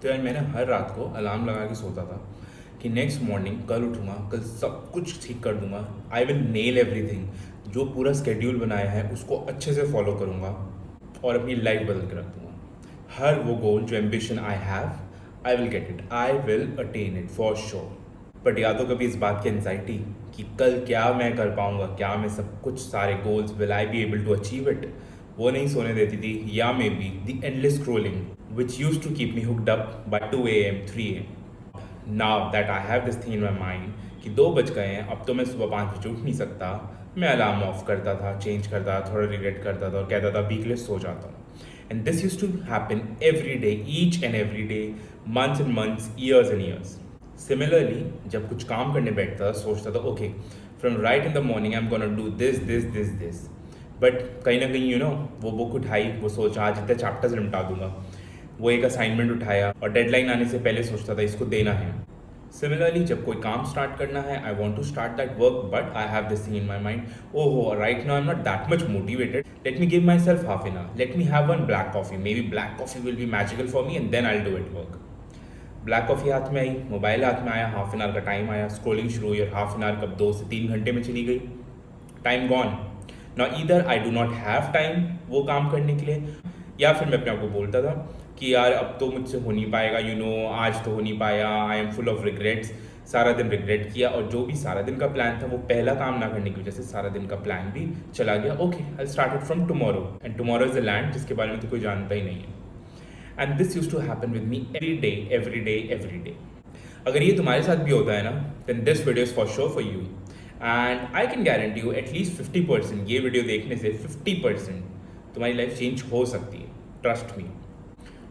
तो यार मैंने हर रात को अलार्म लगा के सोता था कि नेक्स्ट मॉर्निंग कल उठूँगा, कल सब कुछ ठीक कर दूंगा, आई विल नेल एवरीथिंग। जो पूरा स्केड्यूल बनाया है उसको अच्छे से फॉलो करूँगा और अपनी लाइफ बदल के रख दूँगा। हर वो गोल जो ambition I have, I will get it, I will attain it for sure. But या तो कभी इस बात की एंजाइटी कि कल क्या मैं कर पाऊँगा, क्या मैं सब कुछ सारे goals will I be able to achieve it, वो नहीं सोने देती थी। या maybe the endless scrolling which use to keep me hooked up by 2 AM 3 AM। Now that I have this thing in my mind कि 2 बज गए हैं, अब तो मैं सुबह 5 बजे उठ नहीं सकता, मैं अलार्म ऑफ करता था, चेंज करता था, थोड़ा रिग्रेट करता था और कहता था वीकलेस सो जाता हूँ। And this use to happen every day, each and every day, months and months, years and years. Similarly जब कुछ काम करने बैठता था सोचता था okay from right in the morning I am gonna do this this this this, but कहीं ना कहीं वो बुक उठाई, वो सोचा आज इतने चैप्टर्स निपटा दूंगा, वो एक असाइनमेंट उठाया और डेडलाइन आने से पहले सोचता था इसको देना है। सिमिलरली जब कोई काम स्टार्ट करना है, I want to start that work but I have this thing in my mind, ओहो right now I am not that much motivated, let me give myself half an hour, let me have one black coffee, maybe black coffee will be magical for me and then I will do it work. Black coffee हाथ में आई, mobile हाथ में आया, half an hour का time आया, scrolling शुरू हुई और हाफ एन आवर कब 2 से 3 घंटे में चली गई, time gone. Now either I do not have time वो काम करने के लिए, या फिर मैं अपने आप को बोलता था कि यार अब तो मुझसे हो नहीं पाएगा, आज तो हो नहीं पाया, I am full of regrets. सारा दिन रिग्रेट किया और जो भी सारा दिन का प्लान था वो पहला काम ना करने की वजह से सारा दिन का प्लान भी चला गया। Okay I start it from tomorrow and tomorrow is a land जिसके बारे में तो कोई जानता ही नहीं है। And this use to happen with me every day every day every day. अगर ये तुम्हारे साथ भी होता है ना, then this video is for sure for you and I can guarantee you at least 50% ये वीडियो देखने से 50% तुम्हारी लाइफ चेंज हो सकती है। Trust me,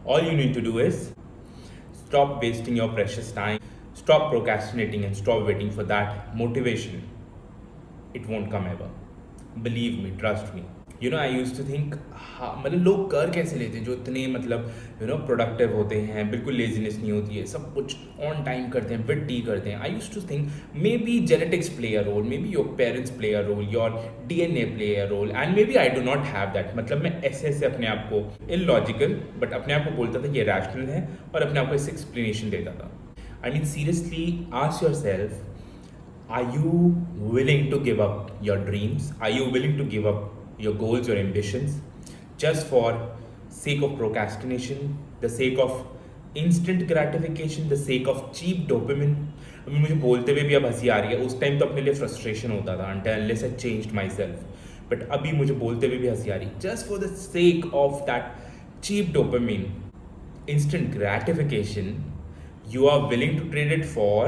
all you need to do is stop wasting your precious time, stop procrastinating and stop waiting for that motivation. It won't come ever. Believe me, trust me. I used to think हाँ मतलब लोग कर कैसे लेते हैं जो इतने productive होते हैं, बिल्कुल लेजीनेस नहीं होती है, सब कुछ ऑन टाइम करते हैं, विद टी करते हैं। I use to think maybe genetics play a role, maybe your parents play a role, your DNA play a role and maybe I do not have that. मतलब मैं ऐसे अपने आप को illogical but अपने आप को बोलता था ये रैशनल है और अपने आप को इससे एक्सप्लेनेशन देता था। I mean, seriously, ask yourself, are you willing to give up your dreams? Are you willing to give up your goals, your ambitions, just for sake of procrastination, the sake of instant gratification, the sake of cheap dopamine? अभी मुझे बोलते हुए भी अब हंसी आ रही है, उस टाइम तो अपने लिए फ्रस्ट्रेशन होता था unless I changed myself. But अभी मुझे बोलते हुए भी हंसी आ रही है, just for the sake of that cheap dopamine, instant gratification. You are willing to trade it for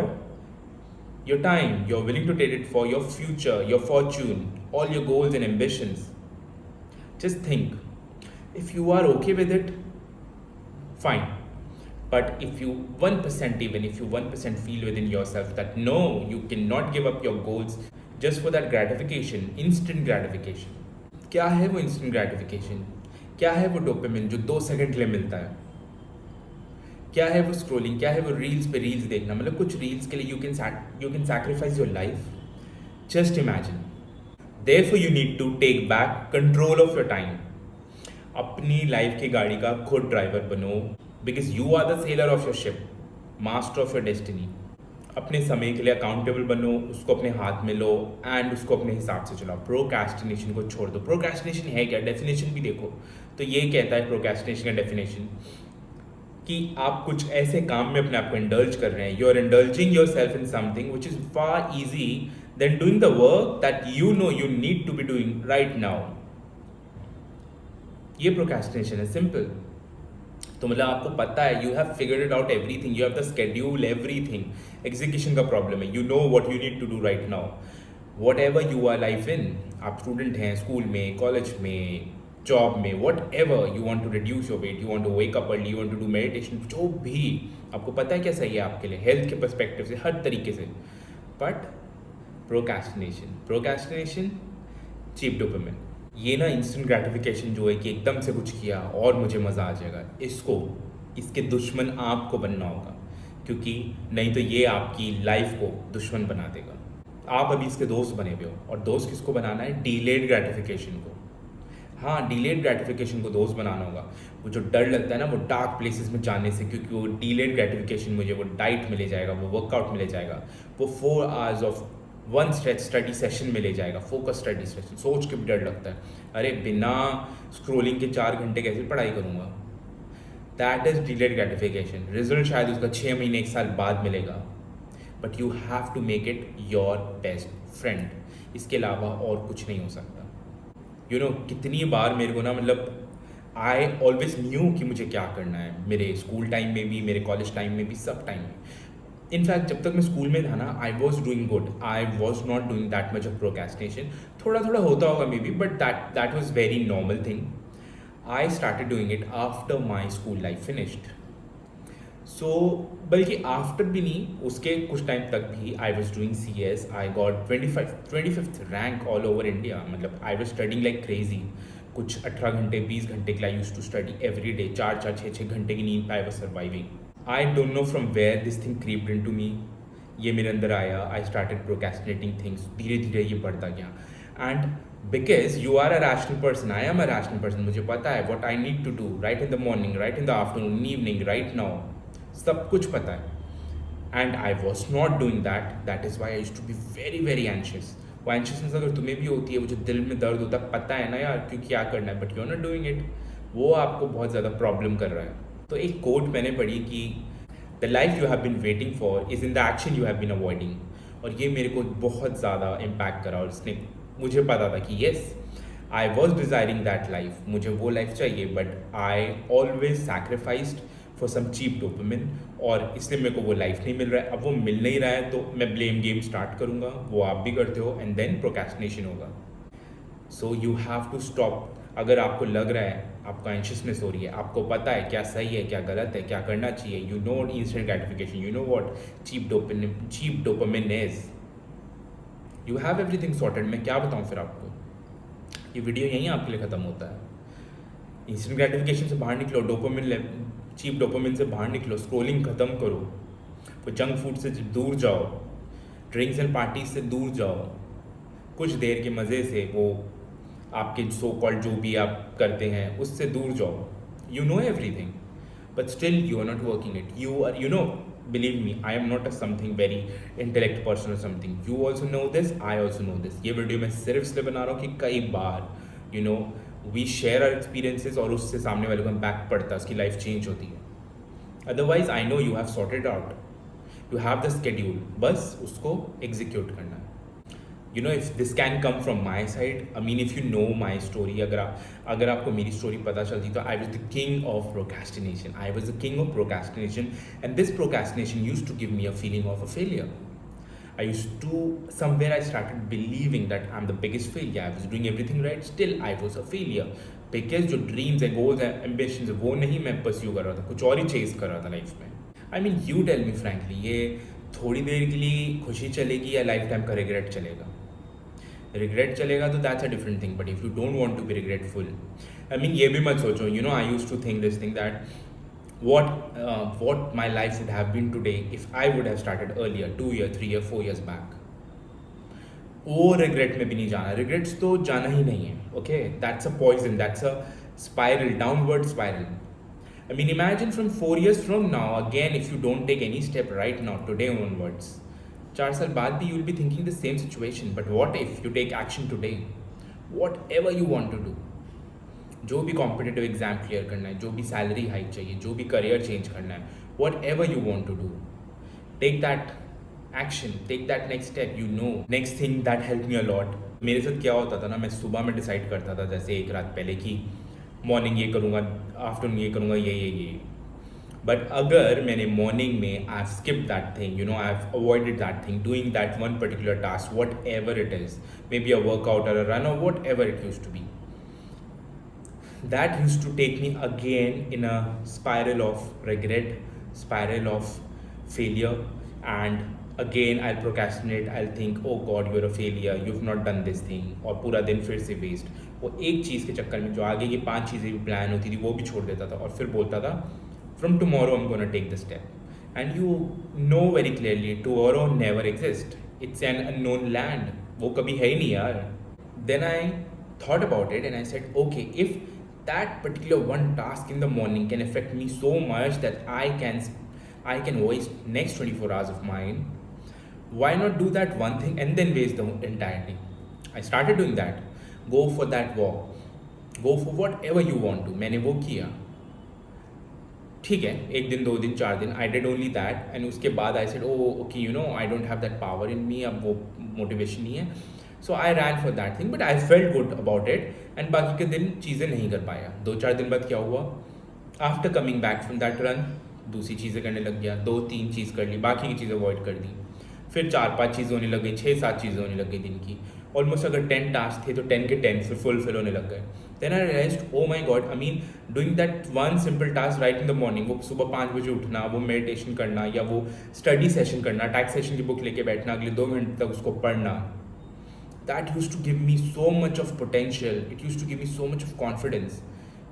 your time, you're willing to trade it for your future, your fortune, all your goals and ambitions. Just think, if you are okay with it, fine. But if you 1% even, if you 1% feel within yourself that no, you cannot give up your goals just for that gratification, instant gratification. क्या है वो instant gratification? क्या है वो dopamine जो 2 second के लिए मिलता है? क्या है वो स्क्रोलिंग, क्या है वो रील्स पे रील्स देखना? मतलब कुछ रील्स के लिए you can sacrifice your life. Just imagine. Therefore you need to take back control of your time. अपनी लाइफ की गाड़ी का खुद ड्राइवर बनो, because you are the sailor of your ship, master of your destiny. अपने समय के लिए अकाउंटेबल बनो, उसको अपने हाथ में लो एंड उसको अपने हिसाब से चलाओ। प्रोक्रेस्टिनेशन को छोड़ दो। प्रोक्रेस्टिनेशन है क्या? डेफिनेशन भी देखो तो ये कहता है प्रोक्रेस्टिनेशन का डेफिनेशन कि आप कुछ ऐसे काम में अपने आप को इंडल्ज कर रहे हैं, you are indulging yourself in something which is far easy than doing the work that you need to be doing right now. ये प्रोक्रेस्टिनेशन है, सिंपल। तो मतलब आपको पता है, you have figured it out everything, you have the schedule everything, execution का problem है, you know what you need to do right now, whatever you are life in. आप स्टूडेंट हैं, स्कूल में, कॉलेज में, job में, whatever you want to reduce your weight, you want to wake up early, you want to do meditation, जो भी आपको पता है क्या सही है आपके लिए, हेल्थ के पर्सपेक्टिव से, हर तरीके से। बट प्रोक्रेस्टिनेशन चीप डोपामिन, ये ना इंस्टेंट ग्रेटिफिकेशन जो है कि एकदम से कुछ किया और मुझे मज़ा आ जाएगा, इसके दुश्मन आपको बनना होगा, क्योंकि नहीं तो ये आपकी लाइफ को दुश्मन बना देगा। आप अभी इसके दोस्त बने हुए हो, और दोस्त किसको बनाना है? डिलेड ग्रेटिफिकेशन को। हाँ, डिलेड ग्रेटिफिकेशन को दोस्त बनाना होगा। वो जो डर लगता है ना वो डार्क प्लेसेस में जाने से, क्योंकि वो डिलेड ग्रेटिफिकेशन, मुझे वो डाइट मिले जाएगा, वो वर्कआउट मिले जाएगा, वो 4 hours of one stretch study session में ले जाएगा, फोकस स्टडी सेशन, सोच के भी डर लगता है, अरे बिना स्क्रोलिंग के 4 घंटे कैसे पढ़ाई करूँगा। That is delayed gratification. Result शायद उसका 6 महीने 1 साल बाद मिलेगा, but you have to make it your best friend. इसके अलावा और कुछ नहीं हो सकता। कितनी बार मेरे को ना, मतलब आई ऑलवेज न्यू कि मुझे क्या करना है, मेरे स्कूल टाइम में भी, मेरे कॉलेज टाइम में भी, सब टाइम में। इनफैक्ट जब तक मैं स्कूल में था ना, I was doing good, I was not doing that much of procrastination. थोड़ा थोड़ा होता होगा maybe, but that was very normal thing. I started doing it after my school life finished. So बल्कि after भी नहीं, उसके कुछ time तक भी I was doing CS। I got 25th rank all over India. मतलब I was studying like crazy. कुछ 18 घंटे 20 घंटे के लिए I use to study every day, 4-6 घंटे की नींद पे I was surviving. I don't know from where this thing crept into me. ये मेरे अंदर आया, आई स्टार्टेड प्रोक्रेस्टिनेटिंग थिंग्स, धीरे धीरे ये बढ़ता गया। And because you are a rational person, I am a rational person, मुझे पता है what I need to do, right in the morning, right in the afternoon, in evening, right now, सब कुछ पता है। And I was not doing that is why I used to be very very anxious. वो anxiousness अगर तुम्हें भी होती है, वो जो दिल में दर्द होता है, पता है ना यार क्यों क्या करना है, but you are not doing it, वो आपको बहुत ज़्यादा प्रॉब्लम कर रहा है। तो एक कोट मैंने पढ़ी कि the life you have been waiting for is in the action you have been avoiding. और ये मेरे को बहुत ज़्यादा इम्पैक्ट करा, और इसने मुझे पता था कि yes, I was desiring that life, मुझे वो लाइफ चाहिए, but I always sacrificed for some cheap dopamine, और इसलिए मेरे को वो लाइफ नहीं मिल रहा है। अब वो मिल नहीं रहा है तो मैं ब्लेम गेम स्टार्ट करूँगा, वो आप भी करते हो, एंड देन प्रोक्रेस्टिनेशन होगा। So you have to stop. अगर आपको लग रहा है आपको एंशियसनेस हो रही है, आपको पता है क्या सही है क्या गलत है, क्या करना चाहिए, you know instant gratification, you know what cheap dopamine is, you have everything sorted. मैं क्या बताऊँ फिर आपको, ये वीडियो यहीं आपके लिए ख़त्म होता है। इंस्टेंट ग्रेटिफिकेशन से बाहर निकलो, चीप डोपामिन से बाहर निकलो, स्क्रोलिंग ख़त्म करो, वो जंक फूड से दूर जाओ, ड्रिंक्स एंड पार्टीज से दूर जाओ, कुछ देर के मज़े से, वो आपके सो कॉल्ड जो भी आप करते हैं उससे दूर जाओ। You know everything but still you are not working it. You are, believe me, I am not a something very intellect person और something. You also know this, I also know this. ये video मैं सिर्फ इसलिए बना रहा हूँ कि कई बार वी शेयर आर एक्सपीरियंसेस, और उससे सामने वाले को इम्पैक्ट पड़ता है, उसकी लाइफ चेंज होती है। Otherwise I know you have sorted out, you have the schedule, बस उसको एग्जीक्यूट करना है। If this can come from my side, I mean if you know my story, अगर आपको मेरी स्टोरी पता चलती, तो I was the king of procrastination, I was the king of procrastination, and this procrastination used to give me a feeling of a failure. I used to, somewhere I started believing that I'm the biggest failure. I was doing everything right, still I was a failure. Because जो dreams है, goals है, ambitions है, वो नहीं मैं pursue कर रहा था, कुछ और ही चेज कर रहा था लाइफ में. I mean you tell me frankly, ये थोड़ी देर के लिए खुशी चलेगी या लाइफ टाइम का रिग्रेट चलेगा? रिग्रेट चलेगा तो that's a different thing, but if you don't want to be regretful, I mean ये भी मत सोचो, I used to think this thing that what my life would have been today if I would have started earlier, 2 years, 3 years, 4 years back. वो regret में भी नहीं जाना, regrets तो जाना ही नहीं है. Okay, that's a poison, that's a spiral, downward spiral. I mean, imagine from 4 years from now, again, if you don't take any step right now, today onwards, 4 साल बाद भी you will be thinking the same situation. But what if you take action today? Whatever you want to do, जो भी competitive exam clear करना है, जो भी salary hike चाहिए, जो भी करियर चेंज करना है, whatever you want to do, take that action, take that next step. Next thing that help me a lot. मेरे साथ क्या होता था ना, मैं सुबह में डिसाइड करता था जैसे एक रात पहले कि मॉर्निंग ये करूँगा, आफ्टरनून ये करूँगा, ये. बट अगर मैंने मॉर्निंग में I have skipped that thing, I have avoided that thing, doing that one particular task, whatever it is, maybe a workout और अ रन और whatever it use to be, that used to take me again in a spiral of regret, spiral of failure, and again I'll procrastinate, I'll think, oh god, you're a failure, you've not done this thing, और पूरा दिन फिर से waste. वो एक चीज़ के चक्कर में जो आगे की 5 चीज़ें भी प्लान होती थी वो भी छोड़ देता था, और फिर बोलता था from tomorrow I'm gonna take the step. And you know very clearly tomorrow never exists, it's an unknown land, वो कभी है ही नहीं यार. Then I thought about it and I said, okay, if that particular one task in the morning can affect me so much that I can waste next 24 hours of mine. Why not do that one thing and then waste the entire day? I started doing that. Go for that walk, go for whatever you want to. मैंने वो किया, ठीक है, एक दिन, 2 दिन, 4 दिन, I did only that, and उसके बाद I said oh okay, you know, I don't have that power in me, अब वो मोटिवेशन नहीं है, so I ran for that thing, but I felt good about it, and बाकी के दिन चीज़ें नहीं कर पाया. 2-4 दिन बाद क्या हुआ, after coming back from that run दूसरी चीज़ें करने लग गया, 2-3 चीज़ कर ली, बाकी की चीज़ें अवॉइड कर दी, फिर 4-5 चीज़ें होने लग गई, 6-7 चीज़ें होने लग गई दिन की. ऑलमोस्ट अगर 10 टास्क थे तो 10 के 10 फिर फुलफिल होने लग गए. Then I realised, oh my God, I mean doing that one simple task right in the morning, वो सुबह 5 बजे उठना, वो मेडिटेशन करना, या वो स्टडी सेशन करना, टैक्सेशन की बुक लेके बैठना, अगले 2 घंटे तक उसको पढ़ना, that use to give me so much of potential, it use to give me so much of confidence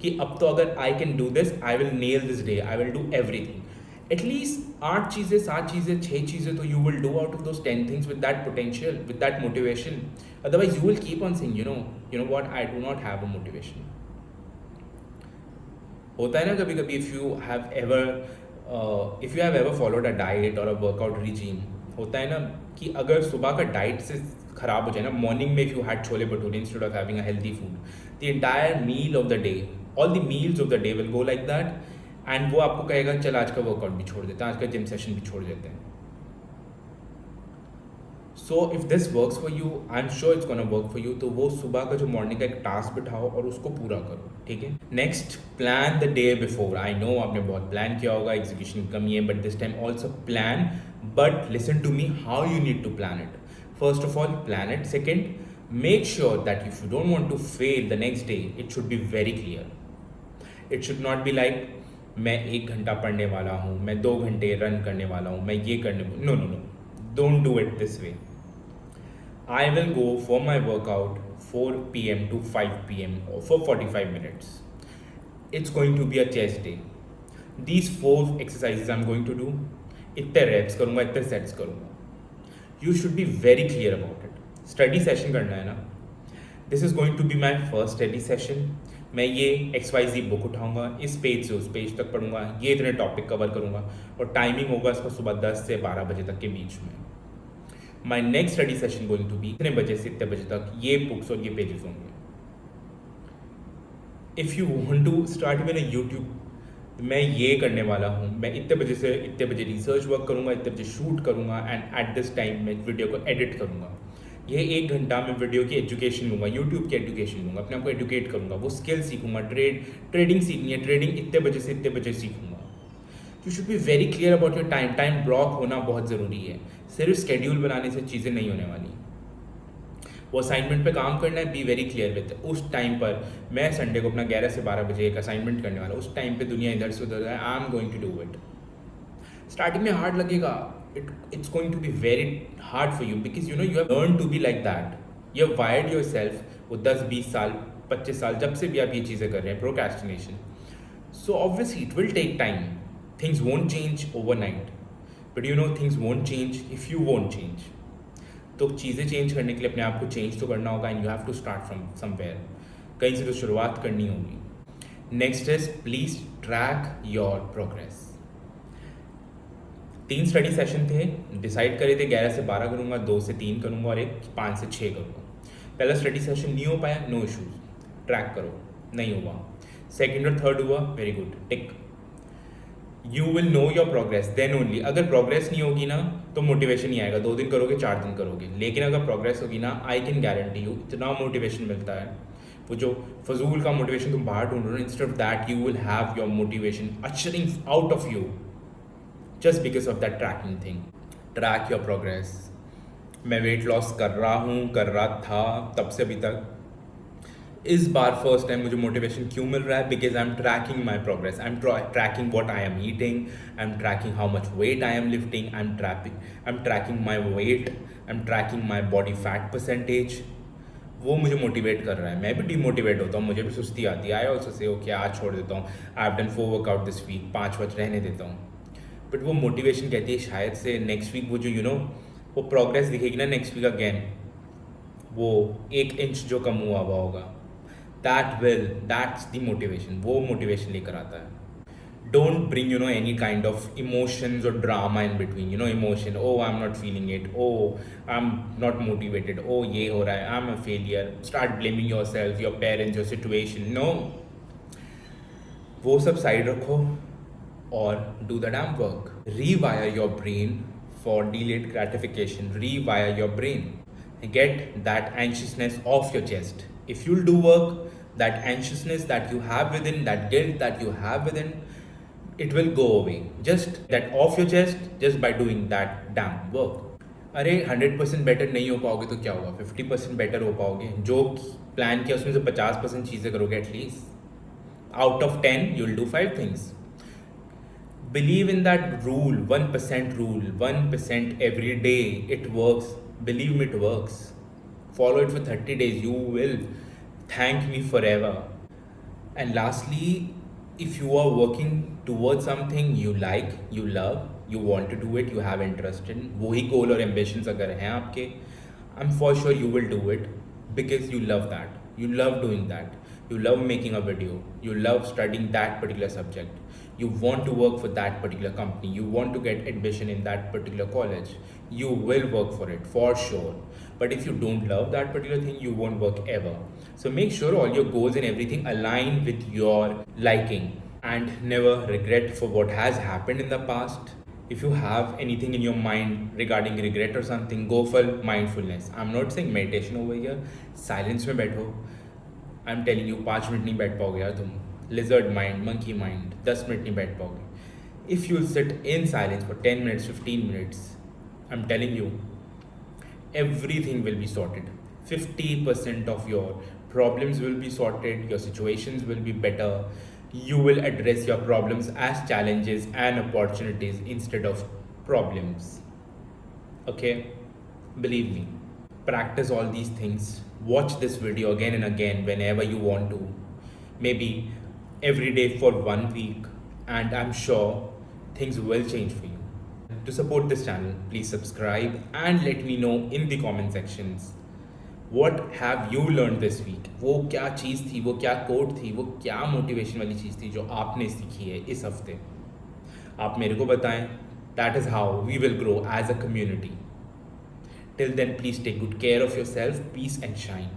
कि अब तो अगर I can do this, I will nail this day, I will do everything. At least 8 चीज़ें, 7 चीज़ें, 6 चीज़ें तो you will do out of those 10 things with that potential, with that motivation. Otherwise you will keep on saying, you know what, I do not have a motivation. होता है ना कभी कभी, if you have ever followed a diet और a workout regime, होता है ना कि अगर सुबह का डाइट से ख़राब हो जाए ना, मॉर्निंग में if you had chole bhature instead of having a healthy food, the entire meal of the day, all the meals of the day will go like that, and वो आपको कहेगा चल आज का वर्कआउट भी छोड़ देते हैं, आज का जिम सेशन भी छोड़ देते हैं. So if this works for you, I am sure it's gonna work for you. तो वो सुबह का जो मॉर्निंग का एक टास्क बिठाओ और उसको पूरा करो, ठीक है. Next, plan the day before. I know आपने बहुत प्लान किया होगा, एग्जीक्यूशन की कमी है, but this time also plan, but listen to me how you need to plan it. First of all plan it. Second, make sure that if you don't want to fail the next day, it should be very clear. It should not be like मैं 1 घंटा पढ़ने वाला हूँ, मैं 2 घंटे run करने वाला हूँ, मैं ये करने, no no no, don't do it this way. I will go for my workout 4 p.m. to 5 p.m. for 45 minutes. It's going to be a chest day. These 4 exercises I'm going to do, इतने reps करूँगा, इतने sets करूँगा. You should be very clear about it. Study session करना है ना, this is going to be my first study session. मैं ये XYZ book उठाऊँगा, इस पेज से उस पेज तक पढ़ूँगा, ये इतने टॉपिक कवर करूँगा, और टाइमिंग होगा इसका सुबह 10 से 12 बजे तक के बीच में. My next study session going to be इतने बजे से इतने बजे तक ये बुक्स और ये पेजेस होंगे. If you want to start with YouTube, मैं ये करने वाला हूँ, मैं इतने बजे से इतने बजे रिसर्च वर्क करूँगा, इतने बजे शूट करूँगा, एंड एट दिस टाइम मैं वीडियो को एडिट करूँगा. ये 1 घंटा मैं वीडियो की एजुकेशन लूँगा, यूट्यूब की एजुकेशन लूँगा, अपने आप को एजुकेट करूँगा, वो स्किल सीखूँगा, ट्रेडिंग सीखनी है, ट्रेडिंग इतने बजे से इतने बजे सीखूँगा. You should be very clear about your time. Time block होना बहुत ज़रूरी है. सिर्फ स्केड्यूल बनाने से चीज़ें नहीं होने वाली. वो असाइनमेंट पे काम करना है, बी वेरी क्लियर विद उस टाइम पर. मैं संडे को अपना 11 से 12 बजे एक असाइनमेंट करने वाला, उस टाइम पे दुनिया इधर से उधर है, I am going to do it. Starting में हार्ड लगेगा, it's going to be very hard for you, because you know you have learn to be like that. You have wired yourself. वो 10-20 साल 25 साल जब से भी आप ये चीज़ें कर रहे हैं, procrastination. So obviously it will take time. Things won't change overnight, but you know things won't change if you won't change. तो चीज़ें चेंज करने के लिए अपने आप को चेंज तो करना होगा, and you have to start from somewhere. कहीं से तो शुरुआत करनी होगी. Next is please track your progress. 3 study session थे, डिसाइड करे थे 11 से 12 करूँगा, 2 से 3 करूँगा, और एक 5 से 6 करूँगा. पहला स्टडी सेशन नहीं हो पाया, नो इशूज़, ट्रैक करो, नहीं हुआ. सेकेंड और थर्ड हुआ, very good, tick. You will know your progress then only. अगर प्रोग्रेस नहीं होगी ना तो मोटिवेशन नहीं आएगा. 2 दिन करोगे, 4 दिन करोगे, लेकिन अगर प्रोग्रेस होगी ना, आई कैन गारंटी यू इतना मोटिवेशन मिलता है. वो जो फजूल का मोटिवेशन तुम बाहर ढूंढ रहे हो, instead of that you will have your motivation ushering out of you just because of that tracking thing. Track your progress. मैं वेट लॉस कर रहा था तब से अभी तक. इस बार फर्स्ट टाइम मुझे मोटिवेशन क्यों मिल रहा है? Because I am tracking my progress. I am tracking what I am eating, I am tracking how much weight I am lifting, I am tracking my weight, I am tracking my body fat percentage. वो मुझे motivate कर रहा है. मैं भी demotivate होता हूँ, मुझे भी सुस्ती आती है. आई ऑल्सो से ओके आज छोड़ देता हूँ, I have done 4 workout this week, 5 वच रहने देता हूँ. बट वो मोटिवेशन कहती है शायद से नेक्स्ट वीक वो जो वो प्रोग्रेस दिखेगी ना नेक्स्ट वीक अगेन, वो 1 इंच जो कम हुआ होगा that's the motivation, वो motivation लेकर आता है. Don't bring any kind of emotions or drama in between, emotion. Oh, I'm not feeling it. Oh, I'm not motivated. Oh, ye ho raha hai, I'm a failure. Start blaming yourself, your parents, your situation. No, वो सब side रखो और do the damn work. Rewire your brain for delayed gratification. Rewire your brain. Get that anxiousness off your chest. If you'll do work, that anxiousness that you have within, that guilt that you have within, it will go away. Just that off your chest just by doing that damn work. अरे 100% better नहीं हो पाओगे तो क्या होगा, 50% better हो पाओगे. जो प्लान किया उसमें से 50% चीज़ें करोगे at least. Out of 10 you'll do 5 things. Believe in that rule, 1% rule, 1% every day. It works. Believe me, it works. Follow it for 30 days. You will thank me forever. And lastly, if you are working towards something you like, you love, you want to do it, you have interest in, वही goal और ambitions अगर हैं आपके, I'm for sure you will do it because you love that. You love doing that. You love making a video. You love studying that particular subject. You want to work for that particular company. You want to get admission in that particular college. You will work for it for sure. But if you don't love that particular thing, you won't work ever. So make sure all your goals and everything align with your liking and never regret for what has happened in the past. If you have anything in your mind regarding regret or something, go for mindfulness. I'm not saying meditation over here. Silence में बैठो. I'm telling you 5 minute नहीं बैठ पाओगे यार तुम. Lizard mind, monkey mind, 10 minute नहीं बैठ पाओगे. If you sit in silence for 10 minutes, 15 minutes, I'm telling you, everything will be sorted. 50% of your problems will be sorted, your situations will be better. You will address your problems as challenges and opportunities instead of problems. Okay? Believe me. Practice all these things. Watch this video again and again whenever you want to. Maybe every day for 1 week, and I'm sure things will change for you. To support this channel, please subscribe and let me know in the comment sections. What have you learned this week? वो क्या चीज़ थी, वो क्या coat थी, वो क्या motivation वाली चीज़ थी जो आपने सीखी है इस हफ्ते. आप मेरे को बताएं. That is how we will grow as a community. Till then, please take good care of yourself. Peace and shine.